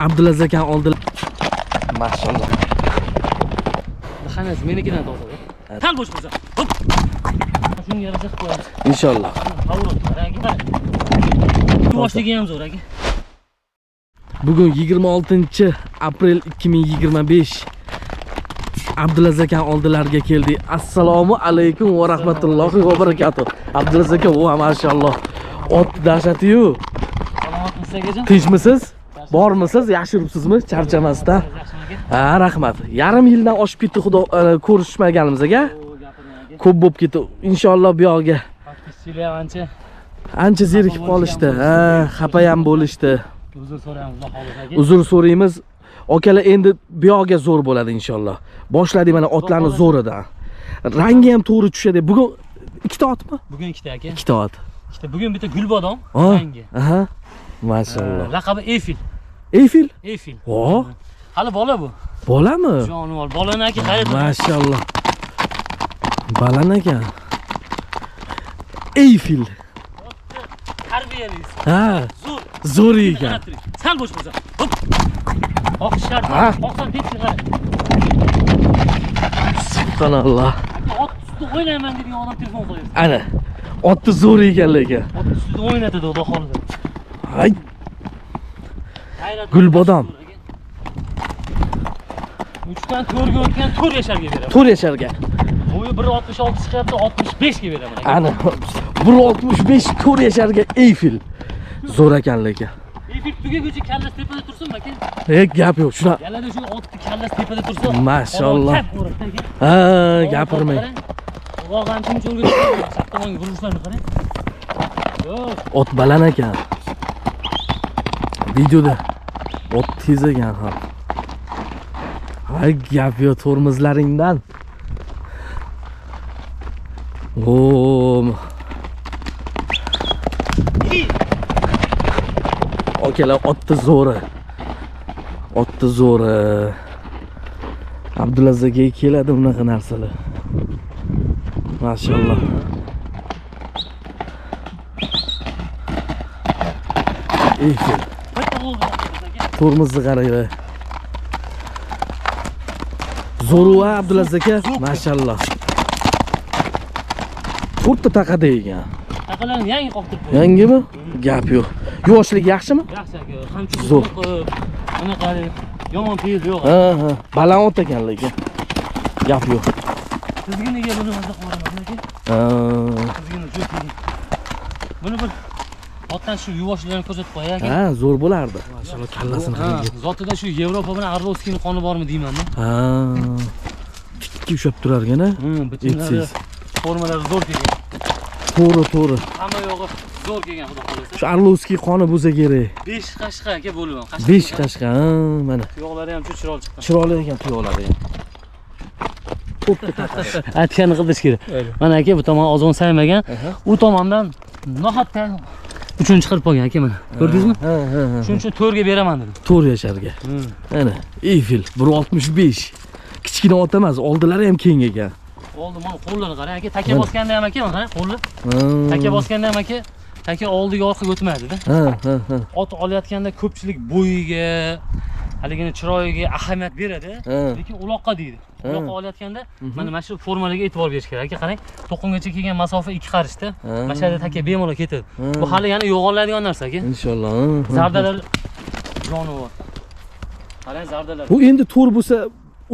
Abdulaziz aka oldilar. Maşallah. Qanasi menikidan tozada. Tal bo'sh bo'lsa. Hop. Shunga yarasha qilib qo'yamiz. İnşallah. Yuvoshligi ham zo'r aka. Bugun 26 aprel 2025. Abdulaziz aka oldilariga keldik. Assalomu alaykum va rahmatullohi va barakatuh. Abdulaziz aka, va maşallah. Ot dahshati-yu. Salomatmisiz akajon? Tinchmisiz? Bormisiz? Yaxshi yuribsizmi? Charchamasdan. Ha, rahmat. Yarim yildan oshib ketdi, xudo ko'rishmaganimiz aka. Ko'p bo'lib ketdi. Inshaalloh bu yoqqa. Ancha zerikib qolishdi. Ha, xafa ham bo'lishdi. Uzr so'raymiz, xolos aka. Uzr so'raymiz. Akalar endi bu yoqqa zo'r bo'ladi inshaalloh. Boshladik mana otlarni zo'ridan. Rangi ham to'g'ri tushadi. Bugun ikkita otmi? Bugun ikkita aka. Ikkita ot. Ikkita. Bugun bitta gulbodom rangi. Aha. Maşallah. Laqabi Eyfil. Eyfil? Eyfil. O. Hali bola bu. Bolami? Jonivor. Bolani aka xarid. Maşallah. Balan ekan. Eyfil. Tarbiyalisiz. Ha. Zo'r. Zo'r ekan. Sal bo'sh bo'lsa. Hop. Oq shart. Oqsan tekis qara. Subhanallah. Ot ustida o'ynayman degan odam telefon qo'yadi. Ana. Otni zo'r ekan lekin. Ot ustida o'ynatadi xudo xolida. Hay. Gulbodom. 3 dan 4 ga o'tgan 4 yasharga beraman. 4 yasharga. Bo'yi 1.66 chiqyapti, 65 ga beraman aka. Ana 1.65 4 yasharga Eyfil. Zo'r ekan lekin. Eyfil tugaguncha kallasi tepada tursin aka. Gap yo'q, shuna. Yalada shu otni kallasi tepada tursa. Maşallah. Ha, gapirmang. Og'am chunchunga chap tomonga burilishlarni qarang. Yo'q. Ot baland ekan. Videoda ot tez ekan ham. Hay gap yo'q, tormozlaringdan. Okalar otni zo'ri. Otni zo'ri. Abdulaziz aka keladi unaqa narsalar. Maşallah. Eyfil. Tormozni qaraylar. Zo'ru Abdulaziz aka, maşallah. 4 ta taqada ekan. Taqalarni yangi qoqtirib qo'ydim. Yangimi? Gap yo'q. Yuvoshligi yaxshimi? Yaxshi aka. Qamchi Zo'r. Mana qarang. Yomon fe'l yo'q. Ha, baland ot ekan lekin. Gap yo'q. Tizginiga buni mazza qilaman aka. Tizgini jo'king. Buni bir otdan shu yuvoshlarini ko'rsatib qo'yay aka. Ha, zo'r bo'lardi. Maşallah kallasini qarang. Zotida shu Yevropa bilan Arlovskining qoni bormi deyman-da. Ha. Tikki ushab turar ekan-a? Bitimlari formalari zo'r kelgan. To'g'ri. Hamma yo'g'i zo'r kelgan xudo xolasa. Shu Arlovskiy qoni bo'lsa kerak. 5 qashqa aka bo'laman. 5 qashqa. Ha, mana. Tuyoqlari ham chiroyli chiqqan. Chiroyli ekan tuyoqlari ham. Aytganini qilish kerak. Mana aka bu tomon ozg'in saymagan. U tomondan nohatda uchinchi qilib qo'ygan aka mana. Ko'rdingizmi? Ha. Shuning uchun 4 ga beraman dedim. 4 yasharga. Mana Eyfil 1.65. Kichkina ot emas, oldilari ham keng ekan. Oldi mana qo'llarini qarang aka, taka bosganda ham aka mana qarang qo'lni. Taka bosganda ham aka, taka oldiga orqaga o'tmaydi-da. Ha. Ot olayotganda ko'pchilik bo'yiga, haligini chiroyiga ahamiyat beradi, lekin uloqqa deydi. Uloqqa olayotganda mana shu formalarga e'tibor berish kerak aka, qarang. To'qimgacha kelgan masofa 2 qarishda. Mana shu yerda taka bemalol ketadi. Bu hali yana yo'g'oladigan narsa aka. Inshaalloh. Zardalar jonivor. Qarang zardalar. Bu endi to'r bo'lsa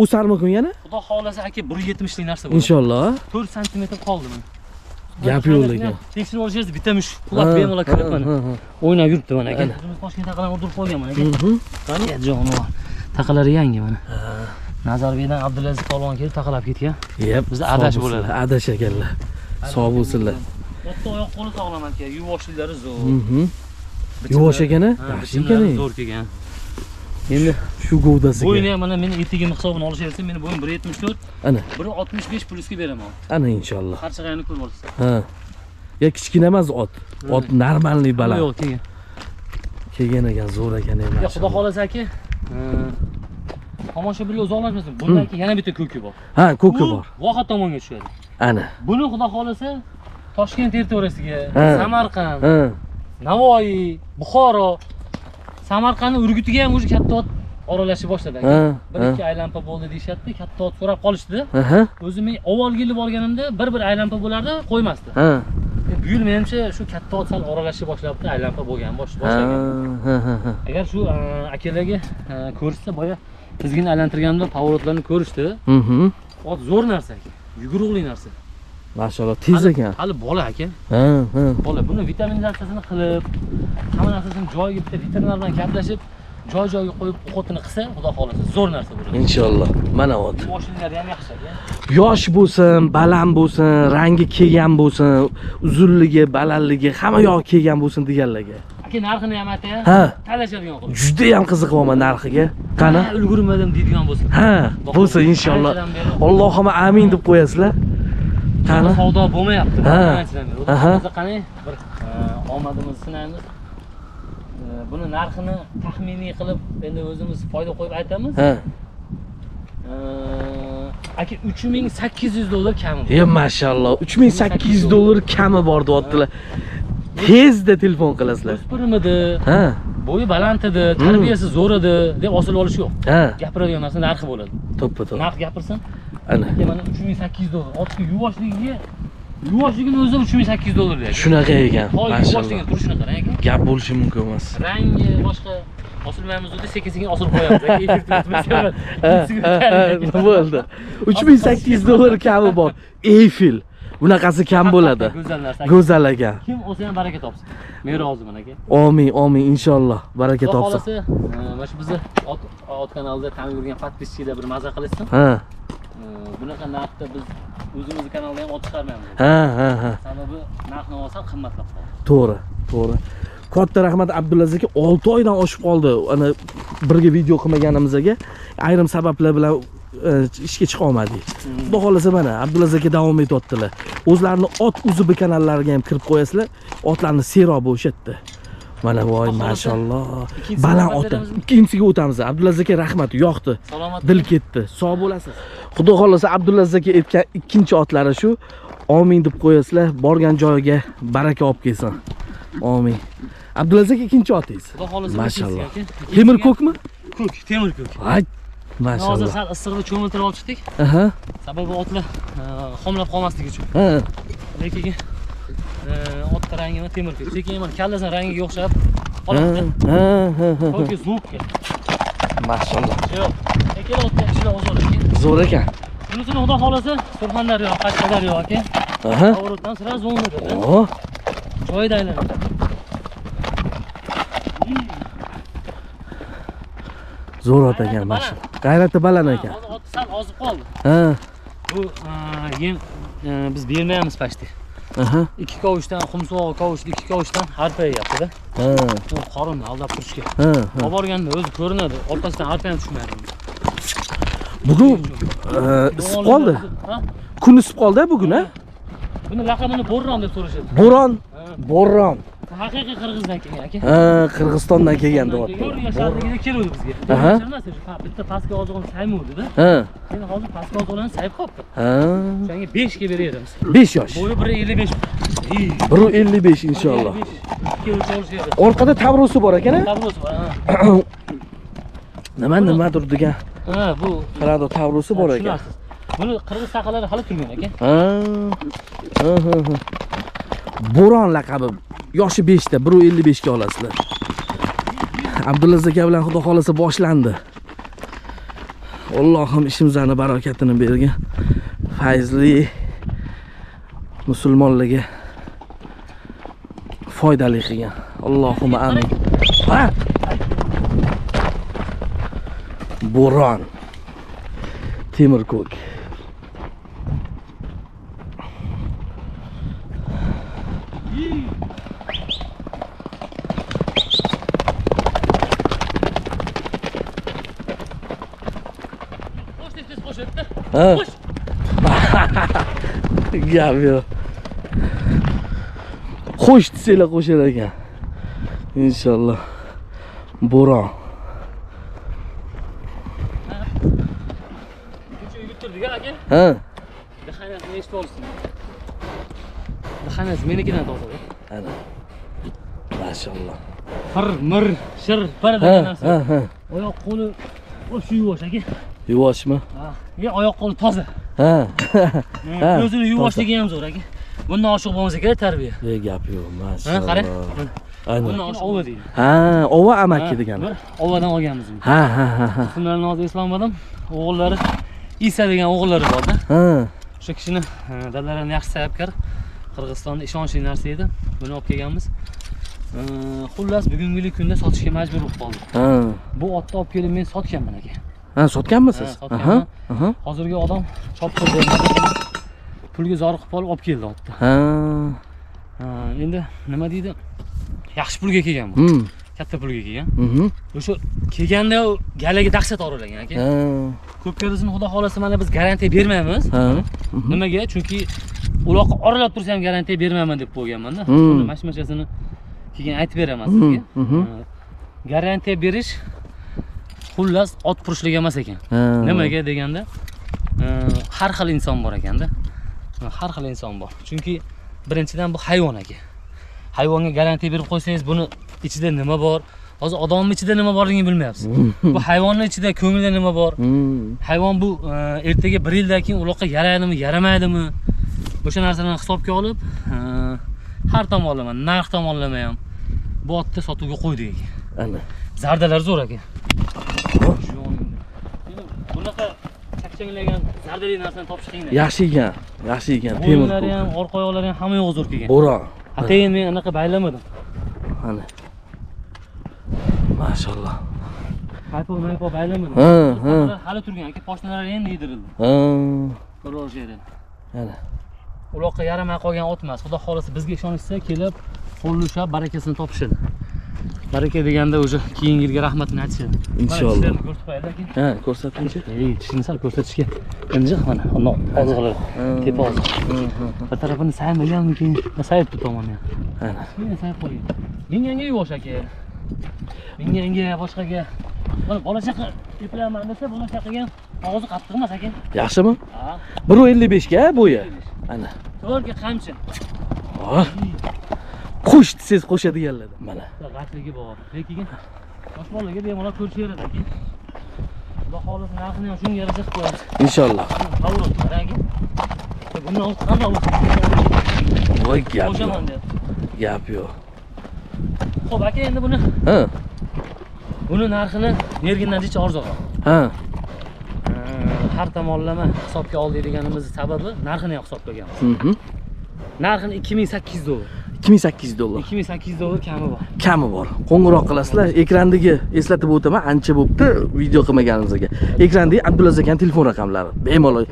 o'sarmikan yana? Xudo xolasa aka 1.70 lik narsa bo'ladi. Inshaalloh. 4 sm qoldi mana. Gap yo'q lekin. Tekshirib olishingiz bitta mush qulab bemalol kirib mana. O'ynab yuribdi mana aka. Biz Toshkent taqalarni urdirib qo'ygan mana aka. Qani jonivor. Taqalari yangi mana. Nazarbekdan Abdulaziz polvon kelib taqalab ketgan. Bizda adash bo'ladi. Adash ekanlar. Sog' bo'lsinlar. Katta oyoq qo'li sog'lom aka, yuvoshliklari zo'r. Yuvosh ekan-a? Yaxshi ekan. Zo'r kelgan. Endi shu govdasiga. Bo'yni ham mana meni etigim hisobini olishaversa, meni bo'yim 1.74. Ana. 1.65 plusga beraman. Ana inshaalloh. Qarchig'ayni ko'rib olasiz. Ha. Ya kichkina emas ot. Ot normalniy baland. Yo'q, kelgan. Kelgan ekan, zo'r ekan emas. Ya xudo xolasa aka. Tomoshabinlar uzoqlashmasin. Bundan keyin yana bitta ko'ki bor. Ha, ko'ki bor. Voha tomonga tushadi. Ana. Buni xudo xolasa Toshkent territoriyasiga, Samarqand, Navoiy, Buxoro Samarqandning Urgutiga ham o'sha katta ot oralashib boshladi. Ha, Bir ikki aylanpa bo'ldi deyshapti, katta ot so'rab qolishdi. Aha. O'zim avval kelib olganimda bir aylanpa bo'lardi, qo'ymasdi. Ha. Bu yil menimcha shu katta ot sal oralashib boshlabdi, aylanpa bo'lgan boshlagan. Ha. Agar shu akalarga ko'rishsa, boya tizgin aylantirganimda pavorotlarni ko'rishdi. Ot zo'r narsa, yuguruqli narsa. Mashallah, tez ekan. Hali bola aka. Ha. Bola buni vitaminizatsiyasini qilib, hamma narsasini joyiga bitta veterinar bilan gaplashib, joy-joyiga qo'yib o'qitini qilsa, xudo xolasa zo'r narsa bo'ladi. Inshaalloh. Mana ot. Moshinalari ham yaxshi aka. Yosh bo'lsin, baland bo'lsin, rangi kelgan bo'lsin, uzunligi, balandligi hamma yoq kelgan bo'lsin deganlarga. Aka narxini ham aytay. Ha. Talashadigan qilib. Juda ham qiziqaman narxiga. Qani? Ulgurmadim deydigan bo'lsin. Ha, bo'lsa inshaalloh. Allohumma amin deb qo'yasizlar. Qani? Savdo bo'lmayapti. Ha. Hozir qani bir omadimizni sinaymiz. Buni narxini taxminiy qilib endi o'zimiz foyda qo'yib aytamiz. Ha. Aka $3800 kami bor. Ey mashalloh, $3800 kami bor deyaptilar. Tezda telefon qilasizlar. O'spirimidi? Ha. Bo'yi baland edi, tarbiyasi zo'r edi deb osilib olish yo'q. Ha. Gapiradigan narsa narxi bo'ladi. To'ppa-to'g'ri. Narx gapirsin. Ana. Mana $3800. Otga yuvvoshligini o'zi $3800 deydi. Shunaqa ekan. Mashalloh. Yuvvoshligini turishini qarang aka. Gap bo'lishi mumkin emas. Rangi boshqa osilmaymiz deb sekin-sekin osilib qo'yamiz. Bo'ldi. $3800 kami bor. Eiffel. Bunaqasi kam bo'ladi. Go'zal narsa. Go'zal ekan. Kim olsa ham baraka topsin. Men roziman aka. Amin, inshaalloh. Baraka topsin. Xohlasa, mana shu bizni ot kanalida tanib yurgan podpischilar bir maza qilsin. Ha. Bunaqa narxda biz o'zimiz kanalda ham ot chiqarmaymiz. Ha. Sababi narxni olsam qimmatlab qoladi. To'g'ri. Katta rahmat Abdulaziz aka, 6 oydan oshib qoldi. Ana birga video qilmaganimizga ayrim sabablar bilan ishga chiqa olmadik. Xudo xolasa mana Abdulaziz aka davom etyaptilar. O'zlarini ot uzubi kanallariga ham kirib qo'yasizlar. Otlarni serob bo'shatdi. Mana voy mashalloh. Baland ot. Ikkinchisiga o'tamiz. Abdulaziz aka rahmat, yoqdi. Dil ketdi. Sog' bo'lasiz. Xudo xolasa Abdulaziz aka aytgan ikkinchi otlari shu. Amin deb qo'yasizlar. Borgan joyiga baraka olib kelsin. Amin. Abdulaziz aka ikkinchi otingiz. Xudo xolasa mashalloh. Temir ko'kmi? Ko'k, temir ko'k. Ay, mashalloh. Hozir sal issiqda cho'miltirib olishdik. Aha. Sababi otlar xomlab qolmasligi uchun. Ha. Lekin ot rangini temir ko'k. Lekin mana kallasining rangiga o'xshab qoladi. Ha. To'ki zubka. Mashalloh. Yo'q. Lekin otlar ishlar oson ekan. Zo'r ekan. Bunisini xudo xolasa Surxondaryo, Qashqadaryo aka. Aha. Avroddan sira zo'nda. Oh. Joyida aylanadi. Zo'r ot ekan, mashalloh. G'ayrati baland ekan. Hozir ot sal ozib qoldi. Ha. Bu yem biz bermaymiz pashti. Aha. 2 kovushdan xumsoq kovush, 2 kovushdan arpa yeyapti-da. Ha. Qorinni aldab turishga. Ha. Olib borganda o'zi ko'rinadi. Orqasidan arpa ham tushmaydi. Bugun isib qoldi. Kun isib qoldi bugun, ha? Buni laqabini Bo'ron deb so'rashadi. Bo'ron. Haqiqiy Qirg'izdan kelgan aka. Ha, Qirg'izistondan kelgan deyapti. Yasharligida keluvdi bizga. Aha. Bitta pastga ozg'in saymuvdi-da. Ha. Endi hozir pastga ozg'inlarni sayib qolibdi. Ha. Senga 5 ga beramiz. 5 yosh. Bo'yi 1.55. 1.55 inshaalloh. 2 o'lchov. Orqada tabrosi bor ekan-a? Tabrosi bor. Nimadir degan. Ha, bu Qarado tabrosi bor ekan. Buni qirg'iz saqalari hali turgan ekan. Ha. Bo'ron laqabi. Yoshi 5 da 1.55 ga olasizlar. Abdulaziz aka bilan xudo xolasa boshlandi. Allohim ishimizning barakatini bergin. Fayzli musulmonlarga foydali qilgan. Allohumma amin. Ha. Bo'ron. Temir ko'k. Ha. Gap yo'q. Xo'sh desanglar qo'shar ekan. Inshaalloh. Bo'ron. Kecha yuttirdik aka. Ha. Dahanasini eshitib olsin. Dahanasi menikidan to'g'ri. Ana. Mashalloh. fir mir shir bir degan narsa. Oyoq qo'li shu yuvosh aka. Yuvoshmi? Ha, oyoq qo'li toza. Ha. O'zini yuvoshligi ham zo'r aka. Bundan oshiq bo'lmasa kerak tarbiya. Gap yo'q, Ha, maşallah. qarang. Aynen. Bundan oshiq ova deydi. Ha, ova amaki degani. Ovadan olganmiz. Ha. Ismlarini hozir eslolmadim. O'g'illari Isa degan o'g'illari bor-da. Ha. O'sha kishini dadalarini yaxshi sayabkar. Qirg'izistonda ishonchli narsa edi. Buni olib kelganmiz. Xullas bugungi kunda sotishga majbur bo'lib qoldik. Ha. Bu otni olib kelib men sotganman aka. Ha, sotganmisiz? Aha. Hozirgi odam chopib bermadi. Pulga zoriqib olib keldi otni. Ha. Endi nima deydi? Yaxshi pulga kelgan bu. Katta pulga kelgan. O'sha kelganda galaga dahshat oralagan aka. Ko'pkarisini xudo xolasa mana biz garantiya bermaymiz. Nimaga? Chunki uloqqa oralab tursa ham garantiya bermayman deb qo'yganman-da. Buni mashmashasini keyin aytib beraman sizga. Garantiya berish xullas ot purishlik emas ekan. Nimaga deganda har xil inson bor ekanda. Har xil inson bor. Chunki birinchidan bu hayvon aka. Hayvonga garantiya berib qo'ysangiz buni ichida nima bor? Hozir odamning ichida nima borligini bilmayapsiz. Bu hayvonning ichida ko'ngilda nima bor? Hayvon bu ertaga 1 yildan keyin uloqqa yaraydimi, yaramaydimi? O'sha narsalarni hisobga olib, har tomonlama, narx tomonlama ham bu otni sotuvga qo'ydik aka. Ana. Zardalar zo'r aka. Bunaqa chakchanglagan zardali narsani topish qiyin. Yaxshi ekan, temir. Bo'ynlari ham, orqa oyoqlari ham hamma yo'q zo'r kelgan. Bo'ron. Atayin men anaqa baylamadim. Ana. Maşallah. Qaypa baylamadim. Hali turgan aka, poshnalari endi yedirildi. Ko'rishadi. Ana. Uloqqa yaramay qolgan ot emas. Xudo xolasa bizga ishonishsa kelib, qo'llashab barakasini topishadi. Baraka deganda o'sha keyingi yilga rahmatini aytishadi. Inshaalloh. Ko'rsatmaydi aka. Ha, ko'rsatingchi. Tishini sal ko'rsatishga. Endi mana oziqlar tepa oziq. Bir tarafini saymaganmikin? Sayibdi tomonni ham. Ana. Meni sayib qo'ying. Minganga yuvosh aka. Minganga boshqaga. Mana bola chaqa eplaman desa, bola chaqaga og'zi qattiq emas aka. Yaxshimi? Ha. 1.55 ga bo'yi. Ana. To'rga qamchi. Qo'sh desangiz qo'shadiganlardan. Mana. G'atligi bor. Lekin yosh bolaga bemalol ko'rishaveradi aka. Xudo xolasa narxini ham shunga yarasha qilib qo'yamiz. Inshaalloh. Qavurib qarang. Bundan olib qanday olib? Voy gap. Qo'shaman deyapti. Gap yo'q. Xo'p aka, endi buni narxini mergindan necha arzonroq. Har tomonlama hisobga oldik deganimiz sababi narxini ham hisobga olganmiz. Narxini $2800. $2800. $2800 kami bor. Kami bor. Qo'ng'iroq qilasizlar. Ekrandagi eslatib o'taman, ancha bo'pti video qilmaganimizga. Ekrandagi Abdulaziz akaning telefon raqamlari bemalol.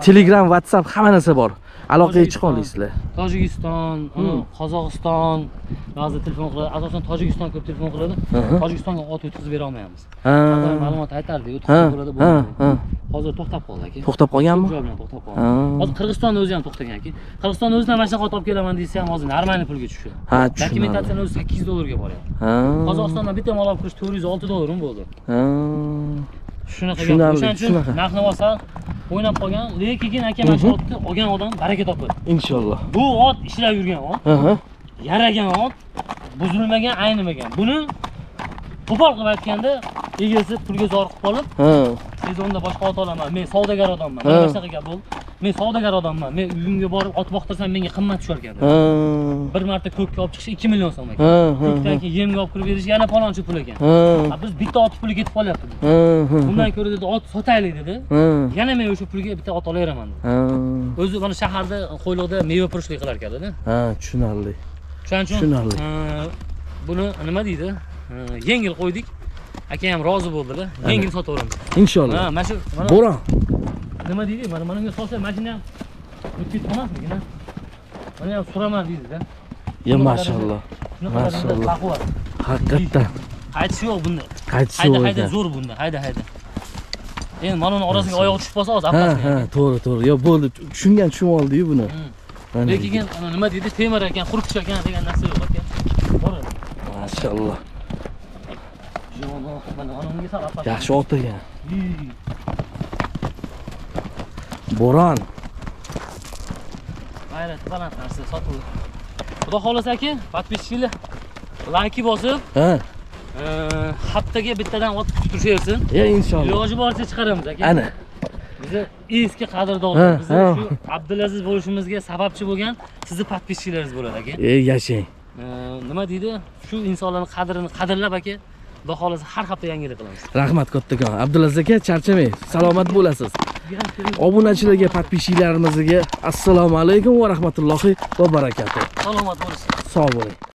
Telegram, WhatsApp hamma narsa bor. Aloqaga chiqa olasizlar. Tojikiston, Qozog'iston ba'zi telefon qiladi. Asosan Tojikiston ko'p telefon qiladi. Tojikistonga ot o'tkazib bera olmayapmiz. Ma'lumot aytardik, o'tkazib bo'ladi bo'lmaydi. Hozir to'xtab qoldi aka. To'xtab qolganmi? To'xtab qoldi. Hozir Qirg'izistonda o'zi ham to'xtagan aka. Qirg'izistonda o'zidan mana shunaqa ot olib kelaman desa ham hozir normalniy pulga tushadi. Dokumentatsiyani o'zi $800 ga boryapti. Qozog'istondan bitta mol olib kirish $406 bo'ldi. Shunaqa gap. O'shaning uchun narxni olsa o'ynab qolgan, lekin aka mana shu otni olgan odam baraka topadi. Inshaalloh. Bu ot ishlab yurgan ot. Yaragan ot, buzilmagan, aynimagan. Buni qo'pol qilib aytganda, egasi pulga zoriqib qolib, sezonda boshqa ot olaman. Men savdogar odamman. Mana shunaqa gap bo'ldi. Men savdogar odamman. Men uyimga borib ot boqtirsam menga qimmat tushar ekan. Bir marta ko'kka olib chiqish 2 million so'm ekan. Ko'kdan keyin yemga olib kirib berish yana palonchi pul ekan. Biz bitta ot puli ketib qolyapti. Bundan ko'ra dedi ot sotaylik dedi. Yana men o'sha pulga bitta ot olaveraman dedi. O'zi mana shaharda qo'yliqda meva purishlik qilar ekan-da. Tushunarli. Shuning uchun buni nima deydi? Yengil qo'ydik. Aka ham rozi bo'ldilar. Yengil sotaveramiz. Inshaalloh. Mana shu Bo'ron. Nima deydi? Mana bunga solsa mashina ham o'tib ketmasmikin? Mana ham suraman deydi-da. Ya maşallah. Maşallah. Haqiqatan. Qaytish yo'q bunda. Qaytish yo'q. Hayda zo'r bunda. Hayda. Endi mana uni orasiga oyoq tushib qolsa o'zi apasini. To'g'ri. Yo bo'ldi. Tushunib oldi-yu buni. Lekin nima deydi? Temir ekan, quruqcha ekan degan narsa yo'q ekan. Boradi. Maşallah. Mana unga sal apasini. Yaxshi ot ekan. Bo'ron. G'ayrat baland narsa sotuvdi. Xudo xolasa aka, подписчикlar like bosib, Ha. haftaga bittadan ot turishaversin. Inshaalloh. Iloji boricha chiqaramiz aka. Ana. Bizi eski qadrdon, Ha, bizni ha. shu Abdulaziz bo'lishimizga sababchi bo'lgan sizni podpischilaringiz bo'ladi aka. Yashang. Nima deydi? Shu insonlarning qadrini qadrlab aka, Xudo xolasa har hafta yangilik qilamiz. Rahmat kattakon. Abdulaziz aka, charchamang. Salomat bo'lasiz. Obunachilarga, podpischilarimizga assalomu alaykum va rahmatullohi va barakatuh. Salomat bo'lasiz. Sog' bo'ling.